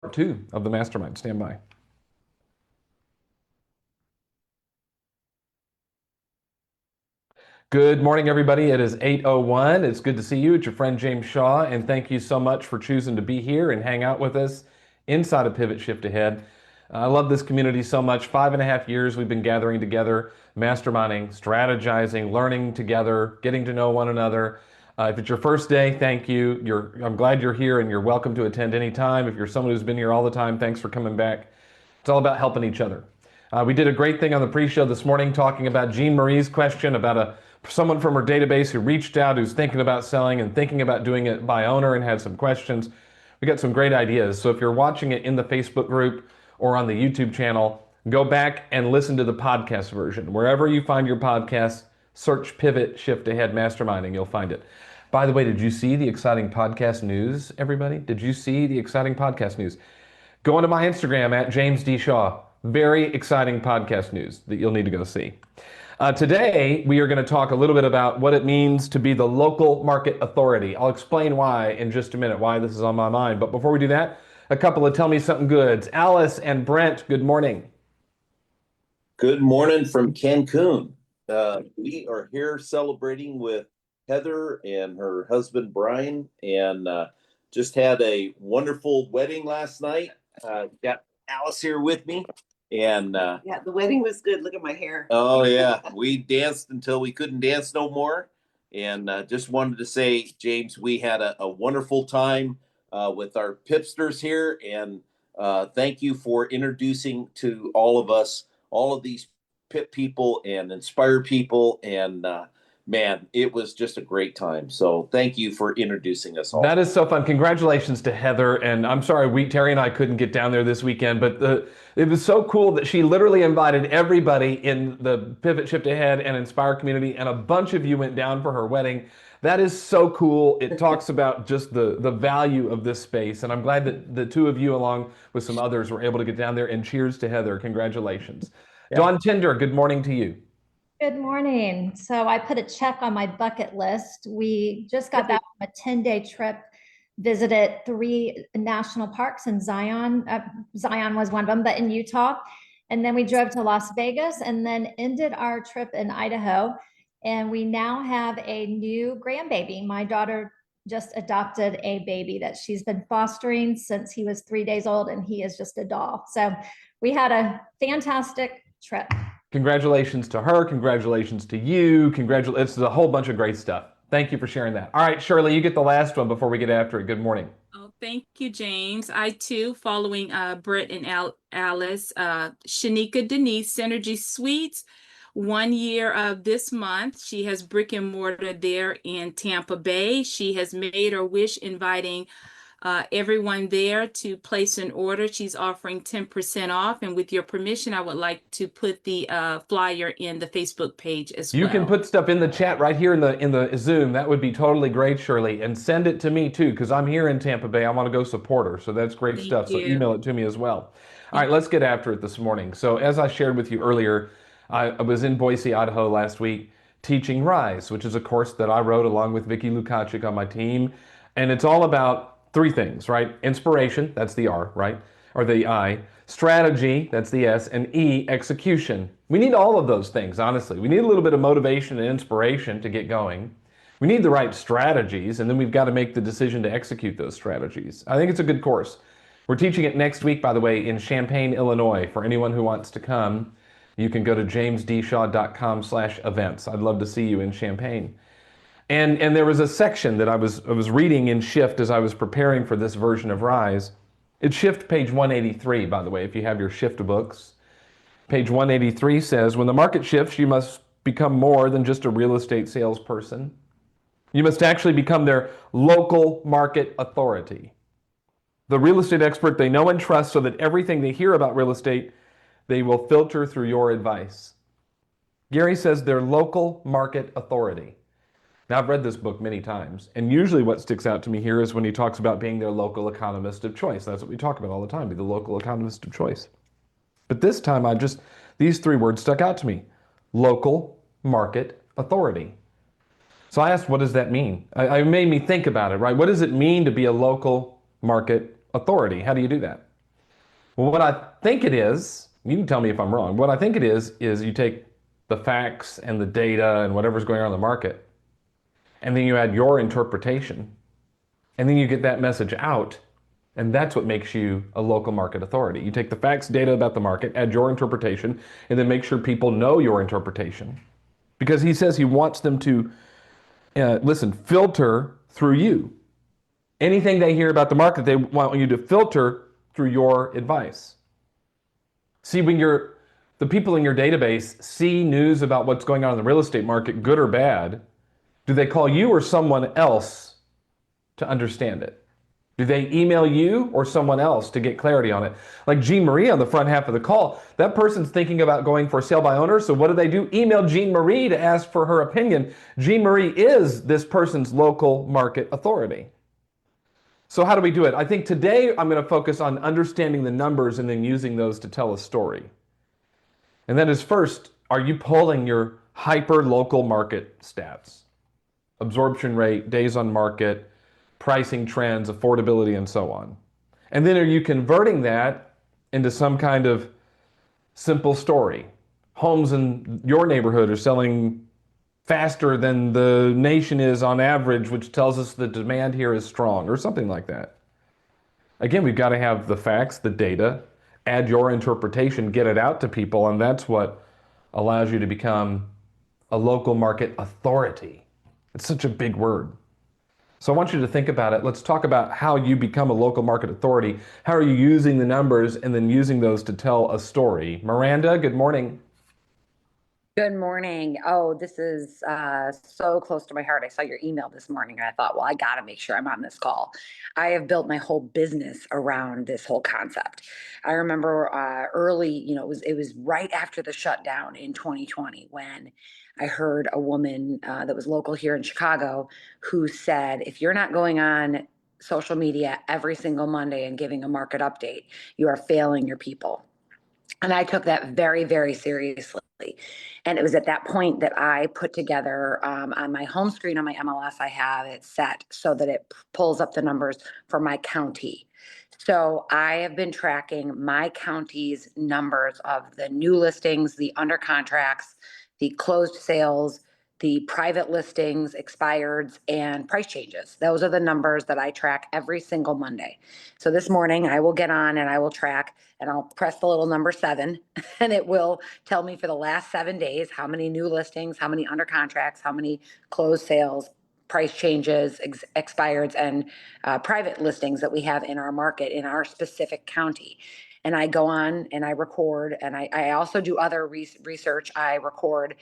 Part two of the mastermind. Stand by. Good morning, everybody. It is 8:01. It's good to see you. It's your friend James Shaw, and thank you so much for choosing to be here and hang out with us inside of Pivot Shift Ahead. I love this community so much. 5.5 years we've been gathering together, masterminding, strategizing, learning together, getting to know one another. If it's your first day, thank you. I'm glad you're here, and you're welcome to attend anytime. If you're someone who's been here all the time, thanks for coming back. It's all about helping each other. We did a great thing on the pre-show this morning talking about Jean Marie's question about someone from her database who reached out, who's thinking about selling and thinking about doing it by owner and had some questions. We got some great ideas. So if you're watching it in the Facebook group or on the YouTube channel, go back and listen to the podcast version. Wherever you find your podcast, search Pivot Shift Ahead Masterminding. You'll find it. By the way, did you see the exciting podcast news, everybody? Did you see the exciting podcast news? Go onto my Instagram at James D. Shaw. Very exciting podcast news that you'll need to go see. Today, we are going to talk a little bit about what it means to be the local market authority. I'll explain why in just a minute, why this is on my mind. But before we do that, a couple of Tell Me Something Goods. Alice and Brent, good morning. Good morning from Cancun. We are here celebrating with Heather and her husband, Brian, and just had a wonderful wedding last night. Got Alice here with me. And yeah, the wedding was good. Look at my hair. Oh yeah, we danced until we couldn't dance no more. And just wanted to say, James, we had a wonderful time with our Pipsters here. And thank you for introducing to all of us, all of these Pip people and Inspire people. And man, it was just a great time. So thank you for introducing us all. That is so fun. Congratulations to Heather. And I'm sorry, Terry and I couldn't get down there this weekend, but it was so cool that she literally invited everybody in the Pivot Shift Ahead and Inspire community, and a bunch of you went down for her wedding. That is so cool. It talks about just the value of this space. And I'm glad that the two of you, along with some others, were able to get down there. And cheers to Heather. Congratulations. Yeah. Dawn Tinder, good morning to you. Good morning. So I put a check on my bucket list. We just got back from a 10-day trip, visited 3 national parks in Zion. Zion was one of them, but in Utah. And then we drove to Las Vegas and then ended our trip in Idaho. And we now have a new grandbaby. My daughter just adopted a baby that she's been fostering since he was 3 days old, and he is just a doll. So we had a fantastic trip. Congratulations to her. Congratulations to you. It's a whole bunch of great stuff. Thank you for sharing that. All right, Shirley, you get the last one before we get after it. Good morning. Oh, thank you, James. I too, following Britt and Alice, Shanika Denise, Synergy Suites, 1 year of this month. She has brick and mortar there in Tampa Bay. She has made her wish, inviting everyone there to place an order. She's offering 10% off. And with your permission, I would like to put the flyer in the Facebook page as well. You can put stuff in the chat right here in the Zoom. That would be totally great, Shirley. And send it to me too, because I'm here in Tampa Bay. I want to go support her. So that's great stuff. So email it to me as well. All right, let's get after it this morning. So as I shared with you earlier, I was in Boise, Idaho last week teaching Rise, which is a course that I wrote along with Vicki Lukaczyk on my team. And it's all about 3 things, right? Inspiration, that's the R, right? Or the I. Strategy, that's the S. And E, execution. We need all of those things, honestly. We need a little bit of motivation and inspiration to get going. We need the right strategies, and then we've got to make the decision to execute those strategies. I think it's a good course. We're teaching it next week, by the way, in Champaign, Illinois. For anyone who wants to come, you can go to jamesdshaw.com/events. I'd love to see you in Champaign. And there was a section that I was reading in Shift as I was preparing for this version of Rise. It's Shift page 183, by the way, if you have your Shift books. Page 183 says, when the market shifts, you must become more than just a real estate salesperson. You must actually become their local market authority. The real estate expert they know and trust, so that everything they hear about real estate, they will filter through your advice. Gary says their local market authority. Now, I've read this book many times, and usually what sticks out to me here is when he talks about being their local economist of choice. That's what we talk about all the time, be the local economist of choice. But this time, these 3 words stuck out to me. Local market authority. So I asked, what does that mean? It made me think about it, right? What does it mean to be a local market authority? How do you do that? Well, what I think it is, you can tell me if I'm wrong. What I think it is you take the facts and the data and whatever's going on in the market, and then you add your interpretation, and then you get that message out, and that's what makes you a local market authority. You take the facts, data about the market, add your interpretation, and then make sure people know your interpretation. Because he says he wants them to, listen, filter through you. Anything they hear about the market, they want you to filter through your advice. See, when the people in your database see news about what's going on in the real estate market, good or bad, do they call you or someone else to understand it? Do they email you or someone else to get clarity on it? Like Jean Marie on the front half of the call, that person's thinking about going for sale by owner. So what do? Email Jean Marie to ask for her opinion. Jean Marie is this person's local market authority. So how do we do it? I think today I'm going to focus on understanding the numbers and then using those to tell a story. And that is first, are you pulling your hyper local market stats? Absorption rate, days on market, pricing trends, affordability, and so on. And then are you converting that into some kind of simple story? Homes in your neighborhood are selling faster than the nation is on average, which tells us the demand here is strong, or something like that. Again, we've got to have the facts, the data, add your interpretation, get it out to people, and that's what allows you to become a local market authority. It's such a big word. So I want you to think about it. Let's talk about how you become a local market authority. How are you using the numbers and then using those to tell a story? Miranda, good morning. Good morning. Oh, this is so close to my heart. I saw your email this morning and I thought, well, I got to make sure I'm on this call. I have built my whole business around this whole concept. I remember early, it was right after the shutdown in 2020 when I heard a woman that was local here in Chicago who said, if you're not going on social media every single Monday and giving a market update, you are failing your people. And I took that very, very seriously. And it was at that point that I put together on my home screen on my MLS, I have it set so that it pulls up the numbers for my county. So I have been tracking my county's numbers of the new listings, the under contracts, the closed sales, the private listings, expireds, and price changes. Those are the numbers that I track every single Monday. So this morning I will get on and I will track and I'll press the little number 7 and it will tell me for the last 7 days how many new listings, how many under contracts, how many closed sales, price changes, expireds, and private listings that we have in our market in our specific county. And I go on and I record, and I also do other research. I record.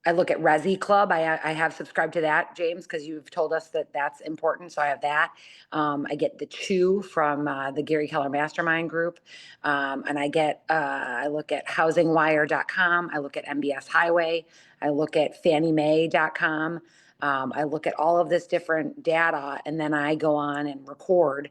I look at Resi Club. I have subscribed to that, James, because you've told us that that's important. So I have that. I get the Chew from the Gary Keller mastermind group. And I look at housingwire.com. I look at MBS Highway. I look at fanniemay.com. I look at all of this different data, and then I go on and record.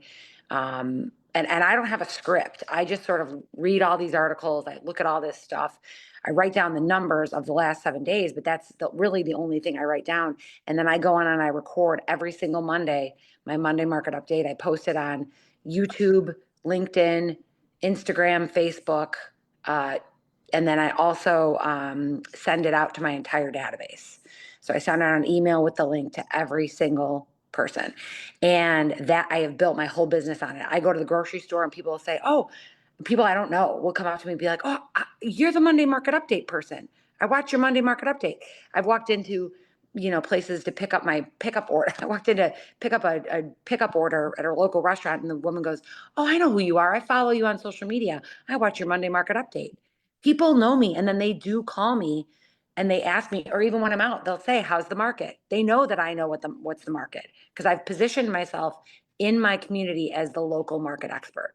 And I don't have a script. I just sort of read all these articles. I look at all this stuff. I write down the numbers of the last 7 days, but that's really the only thing I write down. And then I go on and I record every single Monday, my Monday market update. I post it on YouTube, LinkedIn, Instagram, Facebook. And then I also send it out to my entire database. So I send out an email with the link to every single person. And that I have built my whole business on it. I go to the grocery store and people will say, oh, people I don't know will come up to me and be like, oh, you're the Monday market update person. I watch your Monday market update. I've walked into, places to pick up my pickup order. I walked in to pick up a pickup order at a local restaurant and the woman goes, oh, I know who you are. I follow you on social media. I watch your Monday market update. People know me, and then they do call me and they ask me, or even when I'm out, they'll say, how's the market? They know that I know what's the market because I've positioned myself in my community as the local market expert.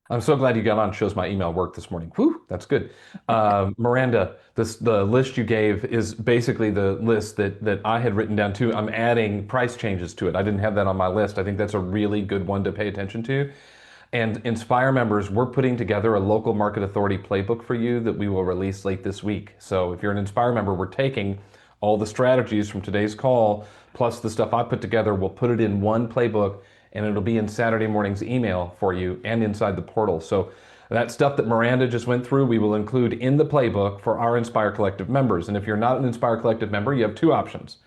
I'm so glad you got on. Shows my email worked this morning. Whew, that's good. Miranda, the list you gave is basically the list that I had written down too. I'm adding price changes to it. I didn't have that on my list. I think that's a really good one to pay attention to. And Inspire members, we're putting together a local market authority playbook for you that we will release late this week. So if you're an Inspire member, we're taking all the strategies from today's call, plus the stuff I put together, we'll put it in one playbook, and it'll be in Saturday morning's email for you and inside the portal. So that stuff that Miranda just went through, we will include in the playbook for our Inspire Collective members. And if you're not an Inspire Collective member, you have two options.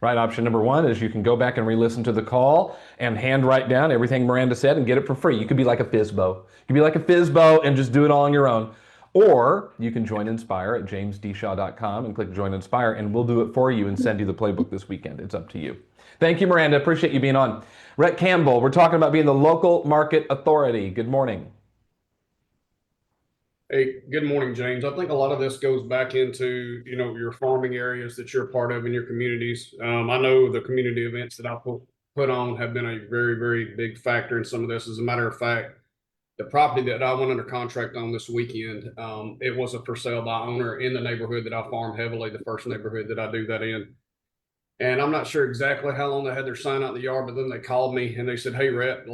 Right, option number one is you can go back and re-listen to the call and hand write down everything Miranda said and get it for free. You could be like a FISBO. You could be like a FISBO and just do it all on your own. Or you can join Inspire at jamesdshaw.com and click Join Inspire, and we'll do it for you and send you the playbook this weekend. It's up to you. Thank you, Miranda. Appreciate you being on. Rhett Campbell, we're talking about being the local market authority. Good morning. Hey, good morning, James. I think a lot of this goes back into, your farming areas that you're a part of in your communities. I know the community events that I put on have been a very, very big factor in some of this. As a matter of fact, the property that I went under contract on this weekend, it was a for sale by owner in the neighborhood that I farm heavily, the first neighborhood that I do that in. And I'm not sure exactly how long they had their sign out in the yard, but then they called me and they said, "Hey, Rhett,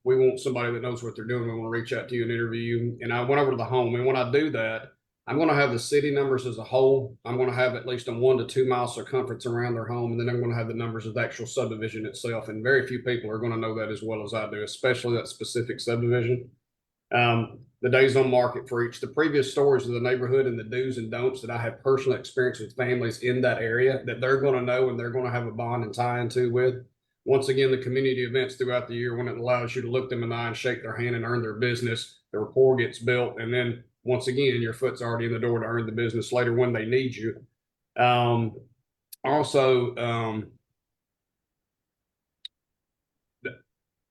we want somebody that knows what they're doing. We want to reach out to you and interview you." And I went over to the home. And when I do that, I'm going to have the city numbers as a whole. I'm going to have at least a 1 to 2 mile circumference around their home. And then I'm going to have the numbers of the actual subdivision itself. And very few people are going to know that as well as I do, especially that specific subdivision. The days on market for each, the previous stories of the neighborhood and the do's and don'ts that I have personal experience with families in that area that they're going to know and they're going to have a bond and tie into with. Once again, the community events throughout the year, when it allows you to look them in the eye and shake their hand and earn their business, the rapport gets built. And then once again, your foot's already in the door to earn the business later when they need you.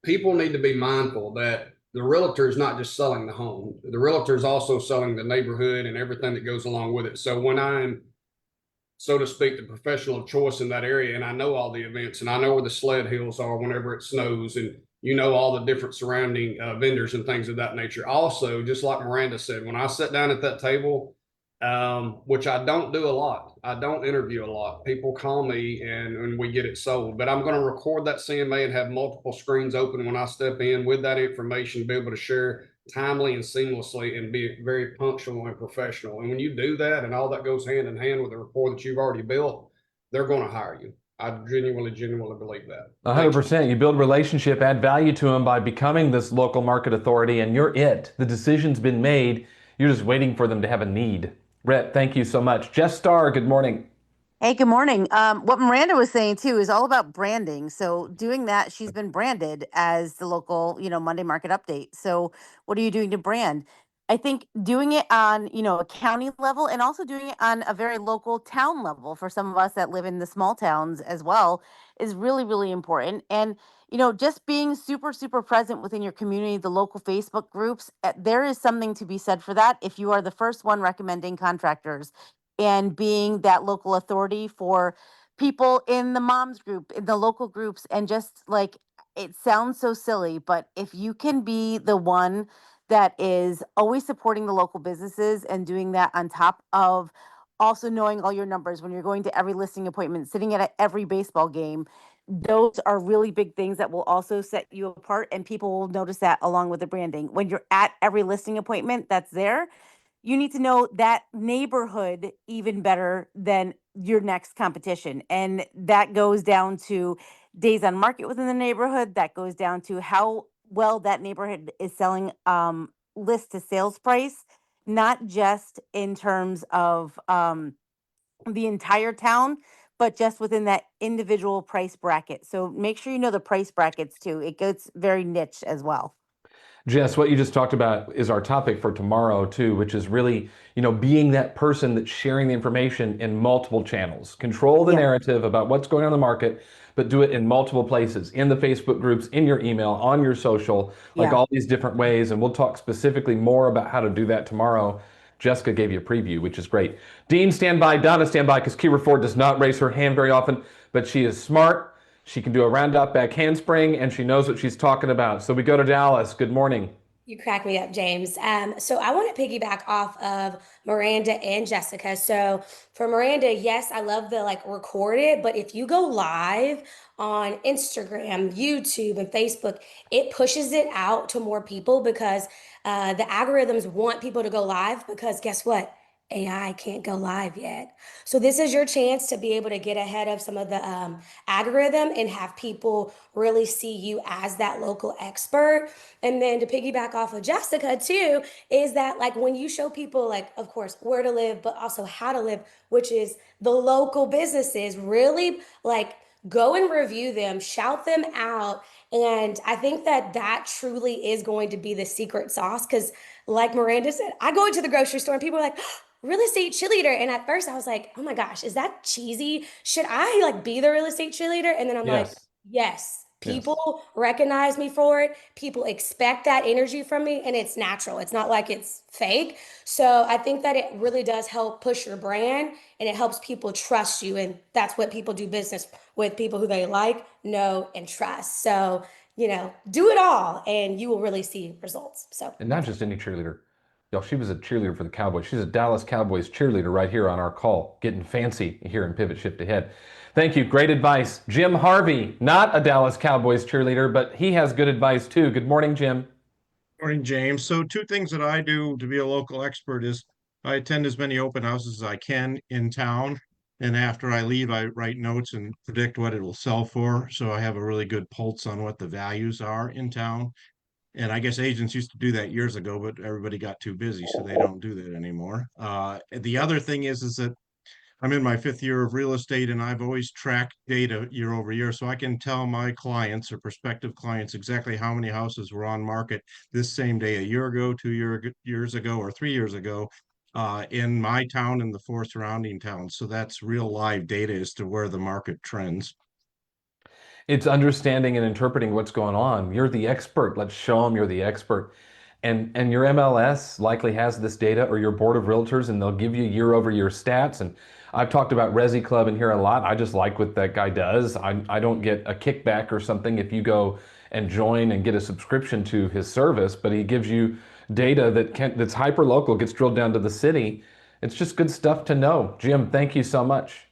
People need to be mindful that the realtor is not just selling the home. The realtor is also selling the neighborhood and everything that goes along with it. So when I'm, so to speak, the professional of choice in that area, and I know all the events and I know where the sled hills are whenever it snows, and all the different surrounding vendors and things of that nature. Also, just like Miranda said, when I sit down at that table, which I don't do a lot, I don't interview a lot. People call me and we get it sold, but I'm going to record that CMA and have multiple screens open when I step in with that information, be able to share timely and seamlessly and be very punctual and professional. And when you do that and all that goes hand in hand with the rapport that you've already built, they're going to hire you. I genuinely believe that. 100%. You build relationship, add value to them by becoming this local market authority, and you're it. The decision's been made. You're just waiting for them to have a need. Rhett, thank you so much. Jess Starr, good morning. Hey, good morning. What Miranda was saying too is all about branding. So doing that, she's been branded as the local, Monday market update. So what are you doing to brand? I think doing it on, a county level and also doing it on a very local town level for some of us that live in the small towns as well is really, really important. And, just being super, super present within your community, the local Facebook groups, there is something to be said for that. If you are the first one recommending contractors, and being that local authority for people in the moms group, in the local groups, and just like, it sounds so silly, but if you can be the one that is always supporting the local businesses and doing that on top of also knowing all your numbers when you're going to every listing appointment, sitting at every baseball game, those are really big things that will also set you apart, and people will notice that along with the branding. When you're at every listing appointment that's there, you need to know that neighborhood even better than your next competition. And that goes down to days on market within the neighborhood. That goes down to how well that neighborhood is selling list to sales price, not just in terms of the entire town, but just within that individual price bracket. So make sure you know the price brackets too. It gets very niche as well. Jess, what you just talked about is our topic for tomorrow too, which is really, being that person that's sharing the information in multiple channels. Control the narrative about what's going on in the market, but do it in multiple places, in the Facebook groups, in your email, on your social, like all these different ways. And we'll talk specifically more about how to do that tomorrow. Jessica gave you a preview, which is great. Dean, stand by. Donna, stand by, because Kira Ford does not raise her hand very often, but she is smart. She can do a round up back handspring, and she knows what she's talking about. So we go to Dallas. Good morning. You crack me up, James. So I want to piggyback off of Miranda and Jessica. So for Miranda, yes, I love the recorded, but if you go live on Instagram, YouTube, and Facebook, it pushes it out to more people because the algorithms want people to go live because guess what? AI can't go live yet. So this is your chance to be able to get ahead of some of the algorithm and have people really see you as that local expert. And then to piggyback off of Jessica too, is that like when you show people like, of course, where to live, but also how to live, which is the local businesses, really like go and review them, shout them out. And I think that that truly is going to be the secret sauce. Because like Miranda said, I go into the grocery store and people are like, real estate cheerleader. And at first I was like, oh my gosh, is that cheesy? Should I like be the real estate cheerleader? And then I'm like, Yes. yes, Yes. people recognize me for it. People expect that energy from me and it's natural. It's not like it's fake. So I think that it really does help push your brand and it helps people trust you. And that's what people do business with, people who they like, know, and trust. So, do it all and you will really see results. So, And not just any cheerleader. Y'all, she was a cheerleader for the Cowboys. She's a Dallas Cowboys cheerleader right here on our call, getting fancy here in Pivot Shift Ahead. Thank you. Great advice. Jim Harvey, not a Dallas Cowboys cheerleader, but he has good advice too. Good morning, Jim. Morning, James. So two things that I do to be a local expert is I attend as many open houses as I can in town. And after I leave, I write notes and predict what it will sell for. So I have a really good pulse on what the values are in town. And I guess agents used to do that years ago, but everybody got too busy, so they don't do that anymore. The other thing is that I'm in my fifth year of real estate and I've always tracked data year over year. So I can tell my clients or prospective clients exactly how many houses were on market this same day a year ago, years ago, or 3 years ago in my town and the four surrounding towns. So that's real live data as to where the market trends. It's understanding and interpreting what's going on. You're the expert. Let's show them you're the expert. And your MLS likely has this data, or your board of realtors, and they'll give you year over year stats. And I've talked about Resi Club in here a lot. I just like what that guy does. I don't get a kickback or something if you go and join and get a subscription to his service, but he gives you data that's hyper local, gets drilled down to the city. It's just good stuff to know. Jim, thank you so much.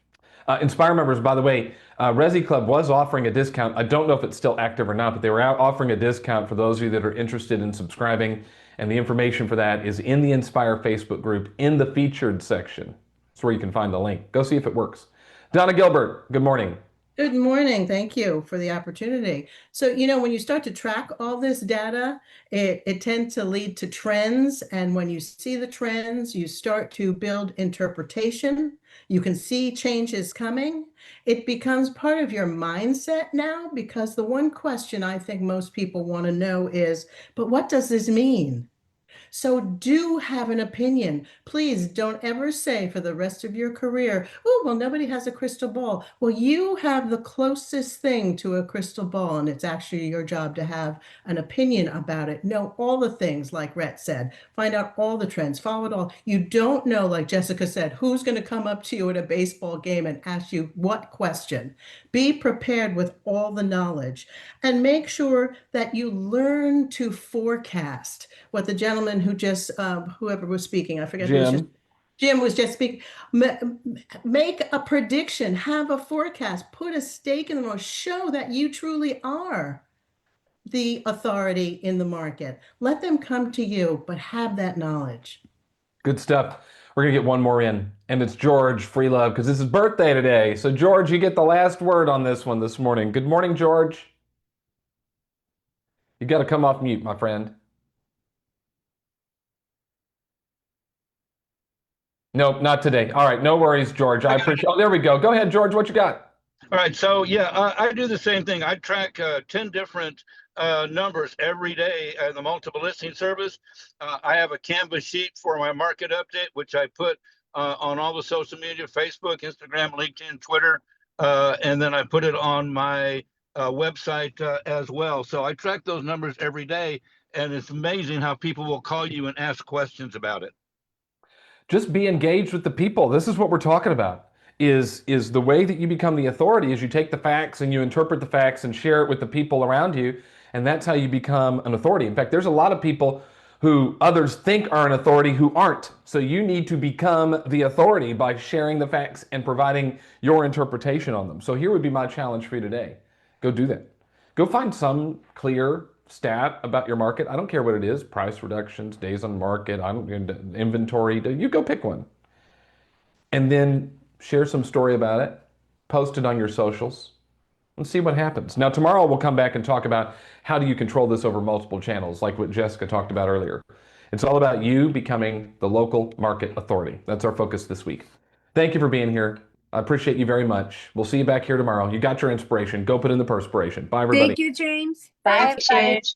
Inspire members, by the way, Resi Club was offering a discount. I don't know if it's still active or not, but they were out offering a discount for those of you that are interested in subscribing. And the information for that is in the Inspire Facebook group in the featured section. That's where you can find the link. Go see if it works. Donna Gilbert, good morning. Good morning. Thank you for the opportunity. So, when you start to track all this data, it tends to lead to trends. And when you see the trends, you start to build interpretation. You can see changes coming. It becomes part of your mindset now, because the one question I think most people want to know is, but what does this mean? So do have an opinion. Please don't ever say for the rest of your career, oh, well, nobody has a crystal ball. Well, you have the closest thing to a crystal ball, and it's actually your job to have an opinion about it. Know all the things, like Rhett said. Find out all the trends, follow it all. You don't know, like Jessica said, who's going to come up to you at a baseball game and ask you what question. Be prepared with all the knowledge and make sure that you learn to forecast. What the gentleman who just, whoever was speaking, I forget who was just, Jim was just speaking. Make a prediction, have a forecast, put a stake in the ground, show that you truly are the authority in the market. Let them come to you, but have that knowledge. Good stuff. We're going to get one more in, and it's George Freelove, because it's his birthday today. So, George, you get the last word on this one this morning. Good morning, George. You got to come off mute, my friend. Nope, not today. All right, no worries, George. I appreciate. Oh, there we go. Go ahead, George. What you got? All right, so yeah, I do the same thing. I track 10 different numbers every day in the multiple listing service. I have a Canvas sheet for my market update, which I put on all the social media, Facebook, Instagram, LinkedIn, Twitter, and then I put it on my website as well. So I track those numbers every day, and it's amazing how people will call you and ask questions about it. Just be engaged with the people. This is what we're talking about. Is the way that you become the authority is you take the facts and you interpret the facts and share it with the people around you, and that's how you become an authority. In fact, there's a lot of people who others think are an authority who aren't. So you need to become the authority by sharing the facts and providing your interpretation on them. So here would be my challenge for you today. Go do that. Go find some clear stat about your market. I don't care what it is, price reductions, days on market, inventory. You go pick one. and then share some story about it, post it on your socials, and see what happens. Now, tomorrow we'll come back and talk about how do you control this over multiple channels, like what Jessica talked about earlier. It's all about you becoming the local market authority. That's our focus this week. Thank you for being here. I appreciate you very much. We'll see you back here tomorrow. You got your inspiration. Go put in the perspiration. Bye, everybody. Thank you, James. Bye, Thanks, everybody. James.